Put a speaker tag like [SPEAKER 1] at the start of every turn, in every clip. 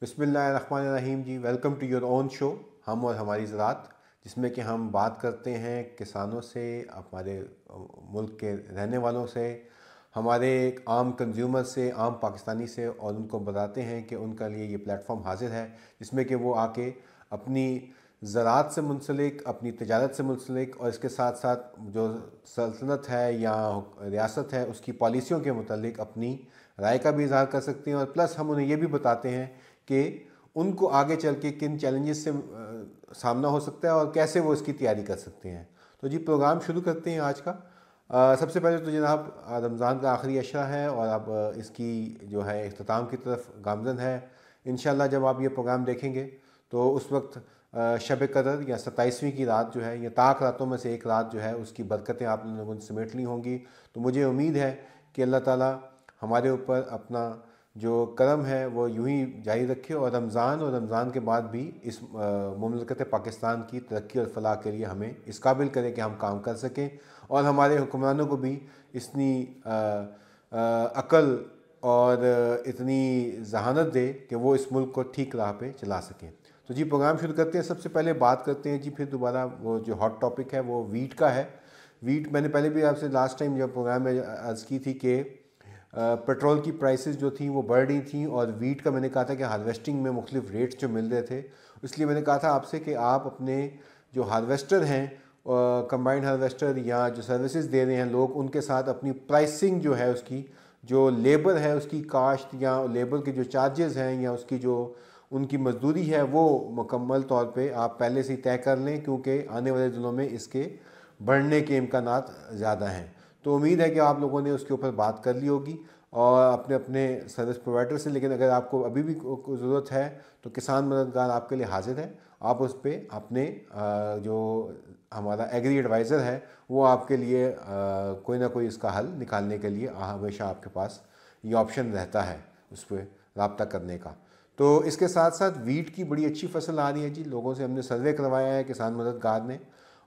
[SPEAKER 1] बिस्मिल्लाहिर्रहमानिर्रहीम जी। Welcome to your own show हम और हमारी ज़रात, जिसमें कि हम बात करते हैं किसानों से, हमारे मुल्क के रहने वालों से, हमारे आम कंज्यूमर से, आम पाकिस्तानी से, और उनको बताते हैं कि उनका लिए ये प्लेटफॉर्म हाजिर है जिसमें कि वो आके अपनी ज़रात से मुंसलिक, अपनी तजारत से मुंसलिक, और इसके साथ साथ जो सल्तनत है या रियासत है उसकी पॉलिसियों के मुतालिक अपनी राय का भी इजहार कर सकते हैं। और प्लस हम उन्हें ये भी बताते हैं कि उनको आगे चल के किन चैलेंजेस से सामना हो सकता है और कैसे वो इसकी तैयारी कर सकते हैं। तो जी, प्रोग्राम शुरू करते हैं आज का। सबसे पहले तो जनाब, रमज़ान का आखिरी अशरा है और अब इसकी जो है इख्तिताम की तरफ गामज़न है। इंशाल्लाह जब आप ये प्रोग्राम देखेंगे तो उस वक्त शब कदर या 27वीं की रात जो है, या ताक रातों में से एक रात जो है, उसकी बरकतें आप लोगों ने समेट ली होंगी। तो मुझे उम्मीद है कि अल्लाह ताला हमारे ऊपर अपना जो करम है वो यूं ही जारी रखे और रमज़ान के बाद भी इस मुमलकत पाकिस्तान की तरक्की और फलाह के लिए हमें इस काबिल करें कि हम काम कर सकें, और हमारे हुक्मरानों को भी इतनी अकल और इतनी जहानत दे कि वो इस मुल्क को ठीक राह पे चला सकें। तो जी, प्रोग्राम शुरू करते हैं। सबसे पहले बात करते हैं जी, फिर दोबारा वो जो हॉट टॉपिक है वो वीट का है। वीट मैंने पहले भी आपसे लास्ट टाइम जब प्रोग्राम में अर्ज़ की थी कि पेट्रोल की प्राइसेस जो थी वो बढ़ रही थी, और वीट का मैंने कहा था कि हार्वेस्टिंग में मुख्तलिफ रेट्स जो मिल रहे थे, इसलिए मैंने कहा था आपसे कि आप अपने जो हार्वेस्टर हैं, कंबाइंड हार्वेस्टर या जो सर्विसेज दे रहे हैं लोग, उनके साथ अपनी प्राइसिंग जो है, उसकी जो लेबर है उसकी कास्ट या लेबर के जो चार्जेस हैं या उसकी जो उनकी मजदूरी है वो मुकम्मल तौर पे आप पहले से ही तय कर लें, क्योंकि आने वाले दिनों में इसके बढ़ने के इम्कानात ज़्यादा हैं। तो उम्मीद है कि आप लोगों ने उसके ऊपर बात कर ली होगी और अपने अपने सर्विस प्रोवाइडर से। लेकिन अगर आपको अभी भी ज़रूरत है तो किसान मददगार आपके लिए हाजिर है। आप उस पर अपने जो हमारा एग्री एडवाइज़र है वो आपके लिए कोई ना कोई इसका हल निकालने के लिए हमेशा आपके पास ये ऑप्शन रहता है उस पर रब्ता करने का। तो इसके साथ साथ वीट की बड़ी अच्छी फसल आ रही है जी। लोगों से हमने सर्वे करवाया है किसान मददगार ने,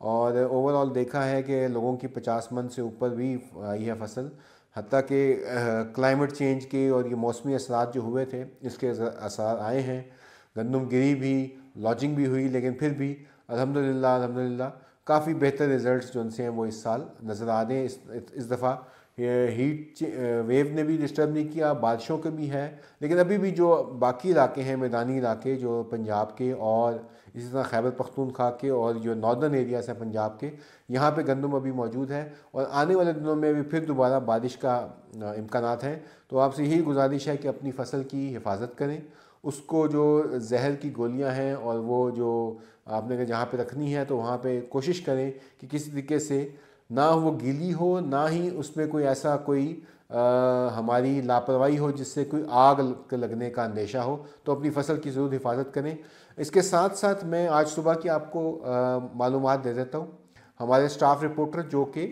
[SPEAKER 1] और ओवरऑल देखा है कि लोगों की 50 मन से ऊपर भी आई है फसल। हत्ता कि क्लाइमेट चेंज के और ये मौसमी असरात जो हुए थे, इसके असर आए हैं। गंदम गिरी भी, लॉजिंग भी हुई, लेकिन फिर भी अल्हम्दुलिल्लाह काफ़ी बेहतर रिज़ल्ट्स जो उनसे हैं वो इस साल नज़र आ रहे हैं। इस दफ़ा हीट वेव ने भी डिस्टर्ब नहीं किया, बारिशों के भी है, लेकिन अभी भी जो बाकी इलाके हैं, मैदानी इलाके जो पंजाब के और इसी तरह खैबर पख्तूनख्वा के और जो नॉर्दर्न एरियाज़ हैं पंजाब के, यहाँ पे गंदम अभी मौजूद है और आने वाले दिनों में भी फिर दोबारा बारिश का इम्कानात हैं। तो आपसे यही गुजारिश है कि अपनी फसल की हिफाजत करें, उसको जो जहर की गोलियां हैं और वो जो आपने जहाँ पे रखनी है तो वहाँ पे कोशिश करें कि किसी तरीके से ना वो गीली हो, ना ही उसमें कोई ऐसा कोई हमारी लापरवाही हो जिससे कोई आग लगने का अंदेशा हो। तो अपनी फसल की ज़रूर हिफाजत करें। इसके साथ साथ मैं आज सुबह की आपको मालूमात दे देता हूँ। हमारे स्टाफ रिपोर्टर जो कि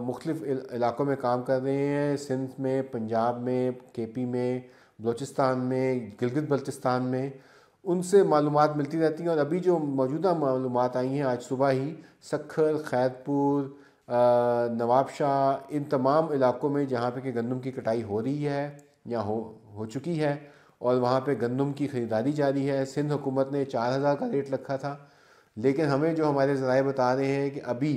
[SPEAKER 1] मुख्तलिफ़ इलाक़ों में काम कर रहे हैं, सिंध में, पंजाब में, KP में, बलूचिस्तान में, गिलगित बल्तिस्तान में, उनसे मालूमात मिलती रहती हैं। और अभी जो मौजूदा मालूमात आई हैं आज सुबह ही, सक्खर, खैरपुर, नवाब शाह, इन तमाम इलाक़ों में जहाँ पे कि गंदम की कटाई हो रही है या हो चुकी है और वहाँ पे गंदम की ख़रीदारी जारी है। सिंध हुकूमत ने 4000 का रेट रखा था, लेकिन हमें जो हमारे ज़राए बता रहे हैं कि अभी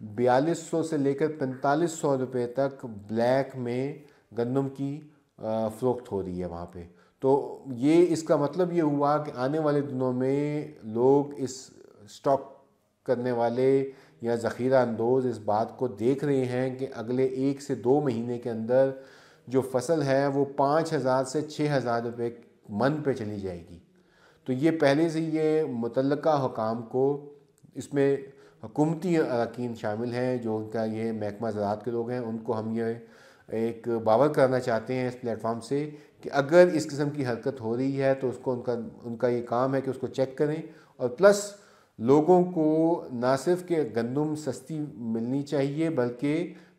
[SPEAKER 1] 4200 से लेकर 4500 रुपये तक ब्लैक में गंदम की फ़रोख्त हो रही है वहाँ पे। तो ये इसका मतलब ये हुआ कि आने वाले दिनों में लोग इस स्टॉक करने वाले या ज़ख़ीरा अंदोज़ इस बात को देख रहे हैं कि अगले 1 से 2 महीने के अंदर जो फसल है वो 5000 से 6000 रुपये मन पे चली जाएगी। तो ये पहले से ये मुतल्लका हुकाम को, इसमें हुकूमती अरकान शामिल हैं जो उनका ये महकमा ज़राअत के लोग हैं, उनको हम ये एक बावर करना चाहते हैं इस प्लेटफॉर्म से कि अगर इस किस्म की हरकत हो रही है तो उसको उनका ये काम है कि उसको चेक करें, और प्लस लोगों को ना सिर्फ कि गंदम सस्ती मिलनी चाहिए बल्कि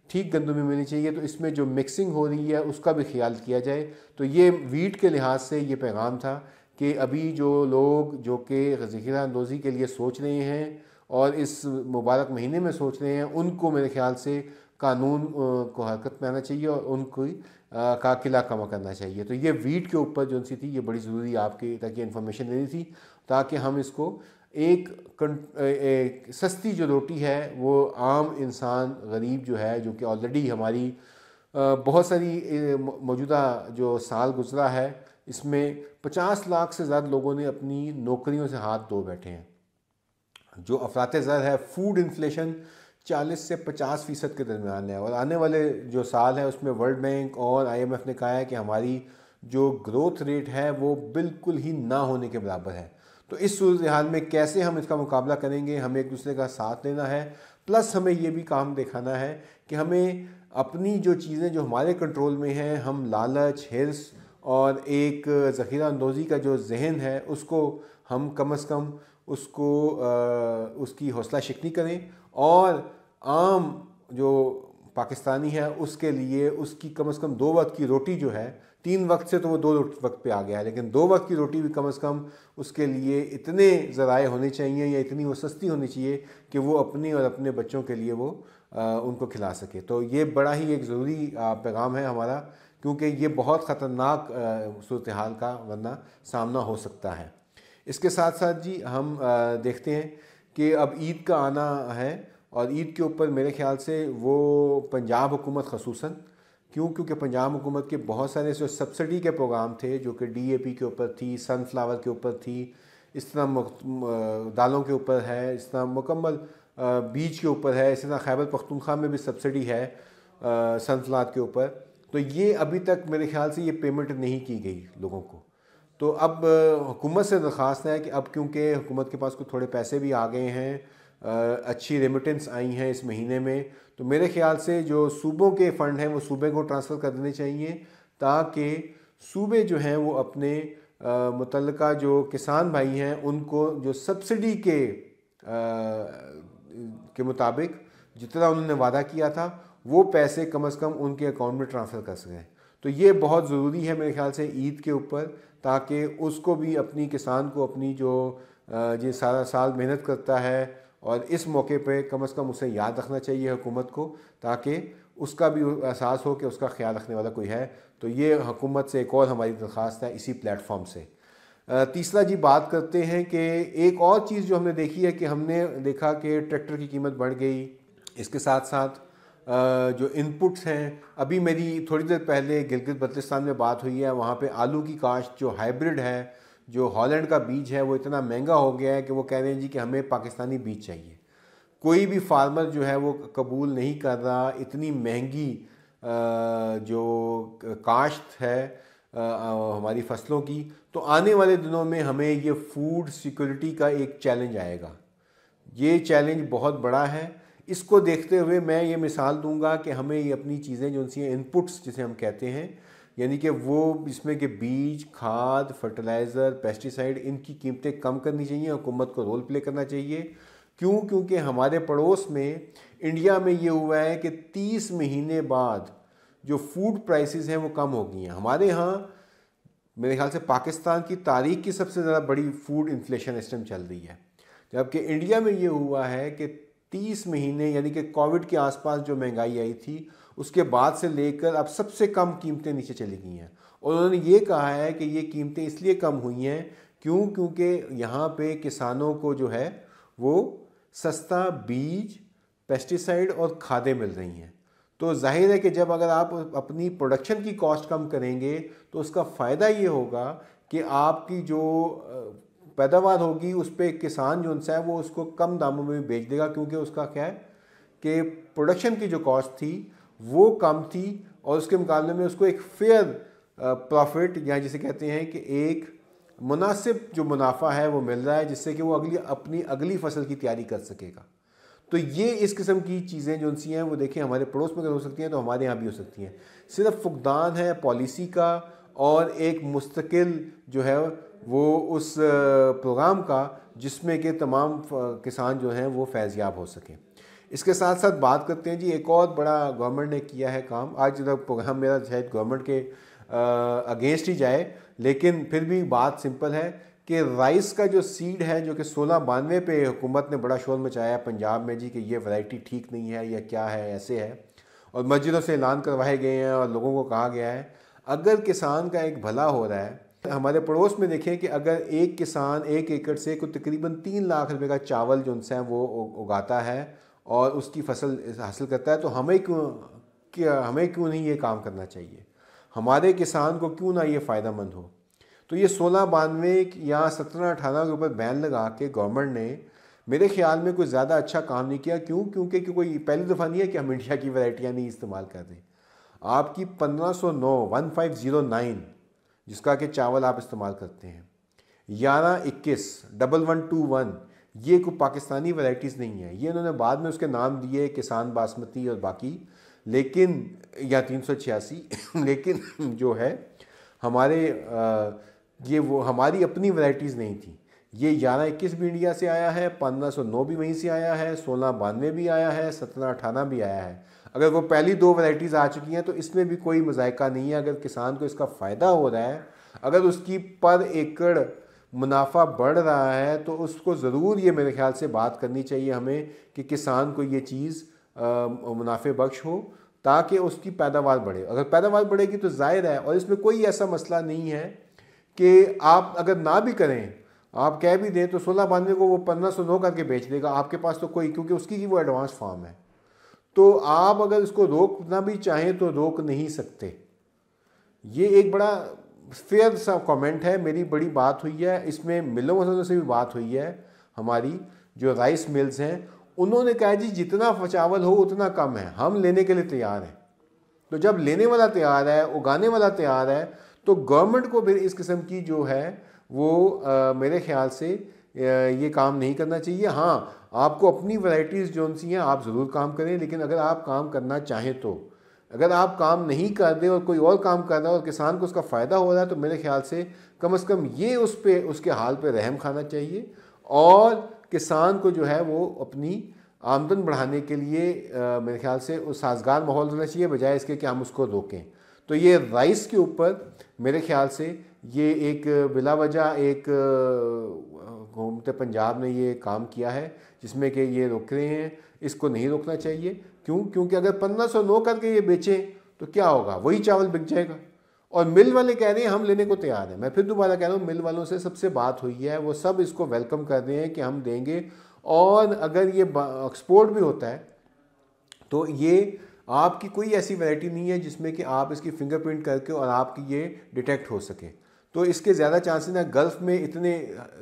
[SPEAKER 1] ठीक गंदम भी मिलनी चाहिए। तो इसमें जो मिक्सिंग हो रही है उसका भी ख्याल किया जाए। तो ये वीट के लिहाज से ये पैगाम था कि अभी जो लोग जो कि ज़ख़ीरा अंदोज़ी के लिए सोच रहे हैं और इस मुबारक महीने में सोच रहे हैं, उनको मेरे ख़्याल से कानून को हरकत में आना चाहिए और उनको का किला कमा करना चाहिए। तो ये वीट के ऊपर जो सी थी ये बड़ी ज़रूरी आपकी ताकि इन्फॉर्मेशन देनी थी, ताकि हम इसको एक सस्ती जो रोटी है वो आम इंसान गरीब जो है, जो कि ऑलरेडी हमारी बहुत सारी मौजूदा जो साल गुजरा है इसमें 50 लाख से ज़्यादा लोगों ने अपनी नौकरियों से हाथ धो बैठे हैं। जो अफरात ज़र है, फूड इन्फ्लेशन 40 से 50% के दरमियान है, और आने वाले जो साल है उसमें वर्ल्ड बैंक और IMF ने कहा है कि हमारी जो ग्रोथ रेट है वो बिल्कुल ही ना होने के बराबर है। तो इस सूरत हाल में कैसे हम इसका मुकाबला करेंगे, हमें एक दूसरे का साथ देना है, प्लस हमें ये भी काम दिखाना है कि हमें अपनी जो चीज़ें जो हमारे कंट्रोल में हैं, हम लालच, हिर्स और एक ज़ख़ीरा अंदोज़ी का जो जहन है उसको हम कम अज़ कम उसको उसकी हौसला शिकनी करें, और आम जो पाकिस्तानी है उसके लिए उसकी कम से कम 2 वक्त की रोटी जो है, 3 वक्त से तो वो 2 वक्त पे आ गया है, लेकिन 2 वक्त की रोटी भी कम से कम उसके लिए इतने ज़राए होने चाहिए या इतनी वो सस्ती होनी चाहिए कि वो अपनी और अपने बच्चों के लिए वो उनको खिला सके। तो ये बड़ा ही एक ज़रूरी पैगाम है हमारा, क्योंकि ये बहुत ख़तरनाक सूरत हाल का वरना सामना हो सकता है। इसके साथ साथ जी हम देखते हैं कि अब ईद का आना है, और ईद के ऊपर मेरे ख्याल से वो पंजाब हुकूमत ख़ुसूसन, क्योंकि पंजाब हुकूमत के बहुत सारे जो सब्सिडी के प्रोग्राम थे जो कि DAP के ऊपर थी, सनफ्लावर के ऊपर थी, इस तरह दालों के ऊपर है, इस तरह मुकम्मल बीज के ऊपर है, इसी तरह खैबर पख्तूनख्वा में भी सब्सिडी है सनफ्लावर के ऊपर। तो ये अभी तक मेरे ख्याल से ये पेमेंट नहीं की गई लोगों को। तो अब हुकूमत से दरख्वास्त है कि अब क्योंकि हुकूमत के पास कुछ थोड़े पैसे भी आ गए हैं, अच्छी रेमिटेंस आई हैं इस महीने में, तो मेरे ख्याल से जो सूबों के फ़ंड हैं वो सूबे को ट्रांसफ़र कर देने चाहिए, ताकि सूबे जो हैं वो अपने मुतल्लिका जो किसान भाई हैं उनको जो सब्सिडी के मुताबिक जितना उन्होंने वादा किया था वो पैसे कम से कम उनके अकाउंट में ट्रांसफ़र कर सकें। तो ये बहुत ज़रूरी है मेरे ख्याल से ईद के ऊपर, ताकि उसको भी अपनी किसान को अपनी जो ये सारा साल मेहनत करता है, और इस मौके पे कम से कम उसे याद रखना चाहिए हुकूमत को, ताकि उसका भी एहसास हो कि उसका ख्याल रखने वाला कोई है। तो ये हुकूमत से एक और हमारी दरख्वास्त है इसी प्लेटफॉर्म से। तीसरा जी बात करते हैं कि एक और चीज़ जो हमने देखी है कि हमने देखा कि ट्रैक्टर की कीमत बढ़ गई, इसके साथ साथ जो इनपुट्स हैं, अभी मेरी थोड़ी देर पहले गिलगित बल्तिस्तान में बात हुई है, वहाँ पे आलू की काश्त जो हाइब्रिड है, जो हॉलैंड का बीज है, वो इतना महंगा हो गया है कि वो कह रहे हैं जी कि हमें पाकिस्तानी बीज चाहिए। कोई भी फार्मर जो है वो कबूल नहीं कर रहा इतनी महंगी जो काश्त है हमारी फसलों की। तो आने वाले दिनों में हमें ये फूड सिक्योरिटी का एक चैलेंज आएगा, ये चैलेंज बहुत बड़ा है। इसको देखते हुए मैं ये मिसाल दूंगा कि हमें ये अपनी चीज़ें जो सी इनपुट्स जिसे हम कहते हैं, यानी कि वो इसमें के बीज, खाद, फर्टिलाइज़र, पेस्टिसाइड, इनकी कीमतें कम करनी चाहिए, हुकूमत को रोल प्ले करना चाहिए। क्योंकि हमारे पड़ोस में इंडिया में ये हुआ है कि 30 महीने बाद जो फूड प्राइसेस हैं वो कम हो गई हैं। हमारे यहाँ मेरे ख्याल से पाकिस्तान की तारीख की सबसे ज़्यादा बड़ी फूड इन्फ्लेशन इस टाइम चल रही है, जबकि इंडिया में ये हुआ है कि 30 महीने यानी कि कोविड के आसपास जो महंगाई आई थी उसके बाद से लेकर अब सबसे कम कीमतें नीचे चली गई हैं। और उन्होंने ये कहा है कि ये कीमतें इसलिए कम हुई हैं क्योंकि यहाँ पे किसानों को जो है वो सस्ता बीज, पेस्टिसाइड और खादें मिल रही हैं। तो जाहिर है कि जब अगर आप अपनी प्रोडक्शन की कॉस्ट कम करेंगे तो उसका फ़ायदा ये होगा कि आपकी जो पैदावार होगी उस पर किसान जो है वो उसको कम दामों में बेच देगा, क्योंकि उसका क्या है कि प्रोडक्शन की जो कॉस्ट थी वो कम थी और उसके मुकाबले में उसको एक फेयर प्रॉफिट या जिसे कहते हैं कि एक मुनासिब जो मुनाफा है वो मिल रहा है, जिससे कि वो अपनी अगली फसल की तैयारी कर सकेगा। तो ये इस किस्म की चीज़ें जो सी हैं वो देखिए हमारे पड़ोस में अगर हो सकती हैं तो हमारे यहाँ भी हो सकती हैं। सिर्फ फुकदान है पॉलिसी का और एक मुस्तकिल जो है वो उस प्रोग्राम का जिसमें कि तमाम किसान जो हैं वो फैज़याब हो सकें। इसके साथ साथ बात करते हैं जी एक और बड़ा गवर्नमेंट ने किया है काम। आज जब प्रोग्राम मेरा शायद गवर्नमेंट के अगेंस्ट ही जाए, लेकिन फिर भी बात सिंपल है कि राइस का जो सीड है जो कि 1692 पे हुकूमत ने बड़ा शोर मचाया पंजाब में जी कि ये वैरायटी ठीक नहीं है या क्या है, ऐसे है। और मस्जिदों से ऐलान करवाए गए हैं और लोगों को कहा गया है अगर किसान का एक भला हो रहा है। हमारे पड़ोस में देखें कि अगर एक किसान 1 एकड़ से कुछ तकरीबन 3 लाख रुपए का चावल जो उनसे है वो उगाता है और उसकी फसल हासिल करता है, तो हमें क्यों नहीं ये काम करना चाहिए, हमारे किसान को क्यों ना ये फ़ायदेमंद हो। तो ये 1692 या 1718 के ऊपर बैन लगा के गवर्नमेंट ने मेरे ख्याल में कोई ज़्यादा अच्छा काम नहीं किया। क्यों? क्योंकि कोई पहली दफ़ा नहीं है कि हम इंडिया की वैरायटियाँ नहीं इस्तेमाल कर रहे। आपकी 1509 जिसका कि चावल आप इस्तेमाल करते हैं, 1121 1121 ये कोई पाकिस्तानी वैरायटीज़ नहीं है, ये इन्होंने बाद में उसके नाम दिए किसान बासमती और बाकी, लेकिन या 386 लेकिन जो है हमारे ये वो हमारी अपनी वैरायटीज़ नहीं थी। ये 1121 भी इंडिया से आया है, 1509 भी वहीं से आया है, 1692 भी आया है, 1718 भी आया है। अगर वो पहली 2 वैरायटीज़ आ चुकी हैं तो इसमें भी कोई मज़ायका नहीं है। अगर किसान को इसका फ़ायदा हो रहा है, अगर उसकी पर एकड़ मुनाफा बढ़ रहा है, तो उसको ज़रूर ये मेरे ख्याल से बात करनी चाहिए हमें कि किसान को ये चीज़ मुनाफे बख्श हो ताकि उसकी पैदावार बढ़े। अगर पैदावार बढ़ेगी तो ज़ाहिर है, और इसमें कोई ऐसा मसला नहीं है कि आप अगर ना भी करें, आप कह भी दें तो 1692 को वो 1509 करके बेच देगा, आपके पास तो कोई, क्योंकि उसकी ही वो एडवांस फार्म है। तो आप अगर इसको रोकना भी चाहें तो रोक नहीं सकते। ये एक बड़ा फेयर सा कमेंट है, मेरी बड़ी बात हुई है इसमें, मिलों वालों से भी बात हुई है, हमारी जो राइस मिल्स हैं उन्होंने कहा जी जितना चावल हो उतना कम है, हम लेने के लिए तैयार हैं। तो जब लेने वाला तैयार है, उगाने वाला तैयार है, तो गवर्नमेंट को फिर इस किस्म की जो है वो मेरे ख्याल से ये काम नहीं करना चाहिए। हाँ, आपको अपनी वैरायटीज़ जो सी हैं आप ज़रूर काम करें, लेकिन अगर आप काम करना चाहें तो, अगर आप काम नहीं कर रहे और कोई और काम कर रहा है और किसान को उसका फ़ायदा हो रहा है, तो मेरे ख्याल से कम ये उसके हाल पे रहम खाना चाहिए और किसान को जो है वो अपनी आमदन बढ़ाने के लिए मेरे ख्याल से उस साजगार माहौल होना चाहिए, बजाय इसके कि हम उसको रोकें। तो ये राइस के ऊपर मेरे ख्याल से ये एक बिला वजह एक हुकूमत पंजाब ने ये काम किया है जिसमें कि ये रोक रहे हैं, इसको नहीं रोकना चाहिए। क्यों? क्योंकि अगर 1509 करके ये बेचें तो क्या होगा, वही चावल बिक जाएगा। और मिल वाले कह रहे हैं हम लेने को तैयार हैं। मैं फिर दोबारा कह रहा हूँ, मिल वालों से सबसे बात हुई है, वो सब इसको वेलकम कर रहे हैं कि हम देंगे, और अगर ये एक्सपोर्ट भी होता है तो ये आपकी कोई ऐसी वैरायटी नहीं है जिसमें कि आप इसकी फिंगरप्रिंट करके और आपकी ये डिटेक्ट हो सके। तो इसके ज़्यादा चांसेस हैं। गल्फ़ में इतने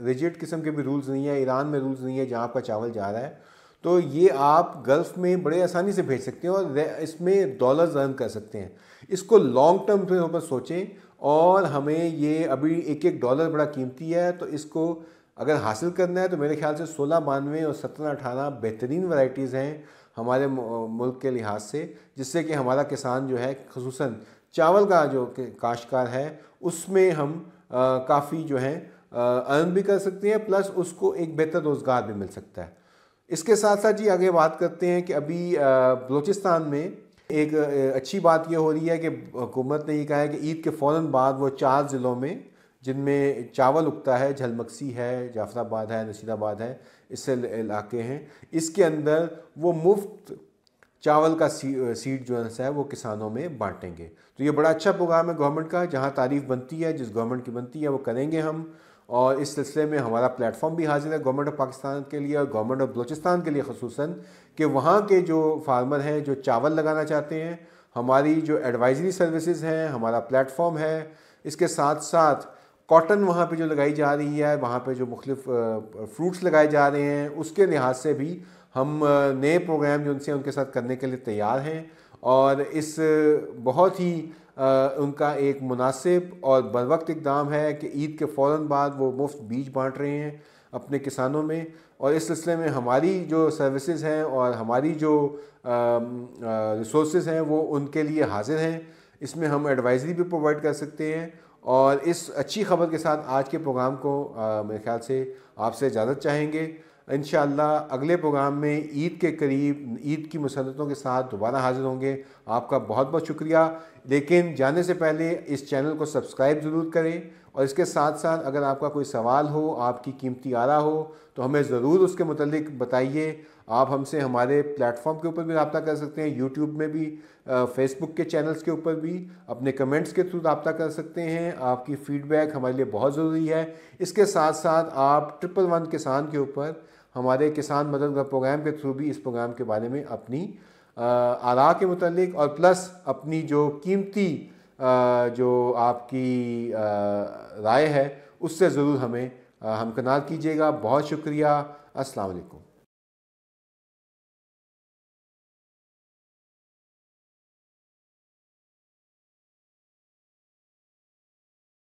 [SPEAKER 1] रिजिड किस्म के भी रूल्स नहीं है, ईरान में रूल्स नहीं है जहाँ आपका चावल जा रहा है, तो ये आप गल्फ़ में बड़े आसानी से भेज सकते हैं और इसमें डॉलर्स अर्न कर सकते हैं। इसको लॉन्ग टर्म के ऊपर सोचें, और हमें ये अभी एक डॉलर बड़ा कीमती है, तो इसको अगर हासिल करना है तो मेरे ख्याल से 1692 और 1718 बेहतरीन वैरायटीज़ हैं हमारे मुल्क के लिहाज से, जिससे कि हमारा किसान जो है, खुसूसन चावल का जो काश्तकार है, उसमें हम काफ़ी जो है अर्न भी कर सकते हैं, प्लस उसको एक बेहतर रोज़गार भी मिल सकता है। इसके साथ साथ जी आगे बात करते हैं कि अभी बलूचिस्तान में एक अच्छी बात ये हो रही है कि हुकूमत ने ये कहा है कि ईद के फ़ौरन बाद वो 4 ज़िलों में जिनमें चावल उगता है, झलमक्सी है, जाफराबाद है, नसीराबाद है, इससे इलाके हैं, इसके अंदर वो मुफ्त चावल का सीड जो है वो किसानों में बांटेंगे। तो ये बड़ा अच्छा प्रोग्राम है गवर्नमेंट का, जहाँ तारीफ़ बनती है, जिस गवर्नमेंट की बनती है वो करेंगे हम। और इस सिलसिले में हमारा प्लेटफॉर्म भी हाजिर है गवर्नमेंट ऑफ पाकिस्तान के लिए और गवर्नमेंट ऑफ बलूचिस्तान के लिए, खुसूसन कि वहाँ के जो फार्मर हैं जो चावल लगाना चाहते हैं, हमारी जो एडवाइजरी सर्विसेज हैं, हमारा प्लेटफॉर्म है। इसके साथ साथ कॉटन वहाँ पे जो लगाई जा रही है, वहाँ पे जो मुख्तलिफ फ्रूट्स लगाए जा रहे हैं, उसके लिहाज से भी हम नए प्रोग्राम जो उनसे उनके साथ करने के लिए तैयार हैं। और इस बहुत ही उनका एक मुनासिब और बरवक्त इक़दाम है कि ईद के फ़ौरन बाद वो मुफ्त बीज बांट रहे हैं अपने किसानों में। और इस सिलसिले में हमारी जो सर्विसेज हैं और हमारी जो रिसोर्सेज हैं वो उनके लिए हाजिर हैं। इसमें हम एडवाइजरी भी प्रोवाइड कर सकते हैं। और इस अच्छी खबर के साथ आज के प्रोग्राम को मेरे ख्याल से आपसे इजाज़त चाहेंगे। इंशाअल्लाह अगले प्रोग्राम में ईद के करीब ईद की मुसन्नतों के साथ दोबारा हाजिर होंगे। आपका बहुत बहुत शुक्रिया। लेकिन जाने से पहले इस चैनल को सब्सक्राइब ज़रूर करें, और इसके साथ साथ अगर आपका कोई सवाल हो, आपकी कीमती आरा हो, तो हमें ज़रूर उसके मुतल्लिक बताइए। आप हमसे हमारे प्लेटफॉर्म के ऊपर भी रब्ता कर सकते हैं, यूट्यूब में भी, फेसबुक के चैनल्स के ऊपर भी अपने कमेंट्स के थ्रू रब्ता कर सकते हैं। आपकी फ़ीडबैक हमारे लिए बहुत ज़रूरी है। इसके साथ साथ आप 111 किसान के ऊपर हमारे किसान मदद प्रोग्राम के थ्रू भी इस प्रोग्राम के बारे में अपनी आरा के मुतालिक और प्लस अपनी जो कीमती जो आपकी राय है उससे ज़रूर हमें हमकनार कीजिएगा। बहुत शुक्रिया। अस्सलाम वालेकुम।